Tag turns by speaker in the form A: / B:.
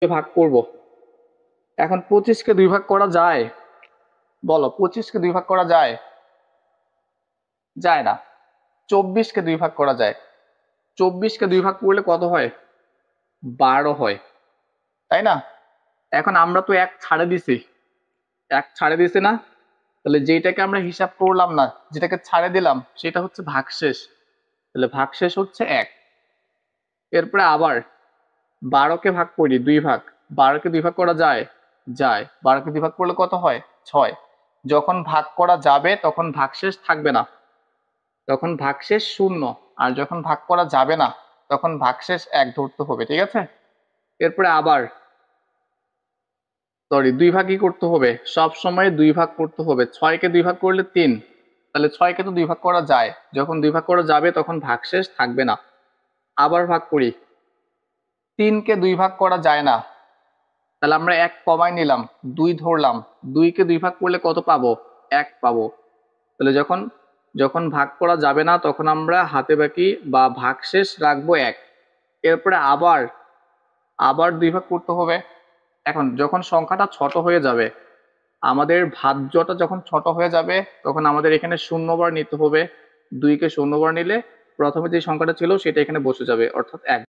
A: ভাগ করব। এখন 25-কে 2 ভাগ করা যায়? বলো, 25-কে 2 ভাগ করা যায়? যায় না। 24-কে 2 ভাগ করা যায়। 24-কে 2 ভাগ করলে কত হয়? 12 হয়, তাই না? এখন আমরা তো এক ছাড়ে দিছি, এক ছাড়ে দিছি না? তাহলে যেটাকে আমরা হিসাব করলাম না, যেটাকে ছাড়ে দিলাম, সেটা হচ্ছে ভাগশেষ। তাহলে ভাগশেষ হচ্ছে 1। এরপরে আবার 12-কে ভাগ করি 2 ভাগ। 12-কে 2 ভাগ করা যায়? যায়। 12-কে 2 ভাগ করলে কত হয়? 6। যখন ভাগ করা যাবে তখন ভাগশেষ থাকবে না, তখন ভাগশেষ 0। আর যখন ভাগ করা যাবে না তখন ভাগশেষ 1 ধরতে হবে, ঠিক আছে? এরপরে আবার 2 ভাগই করতে হবে, সব সময় 2 ভাগ করতে হবে। 6-কে 2 ভাগ করলে 3, তাহলে 6-কে তো 2 ভাগ করা যায়, যখন 2 ভাগ করা যাবে তখন ভাগশেষ থাকবে না। আবার ভাগ করি, 3-কে 2 ভাগ করা যায় না, তাহলে আমরা 1 কমাই নিলাম, 2 ধরলাম। 2-কে 2 ভাগ করলে কত পাবো? 1 পাবো। তাহলে যখন যখন ভাগ করা যাবে না তখন আমরা হাতে বাকি বা ভাগশেষ রাখবো 1। এরপরে আবার আবার 2 ভাগ করতে হবে। এখন যখন সংখ্যাটা ছোট হয়ে যাবে, আমাদের ভাজ্যটা যখন ছোট হয়ে যাবে, তখন আমাদের এখানে শূন্যবার নিতে হবে। 2-কে শূন্যবার নিলে প্রথমে যে সংখ্যাটা ছিল সেটা এখানে বসে যাবে, অর্থাৎ 1।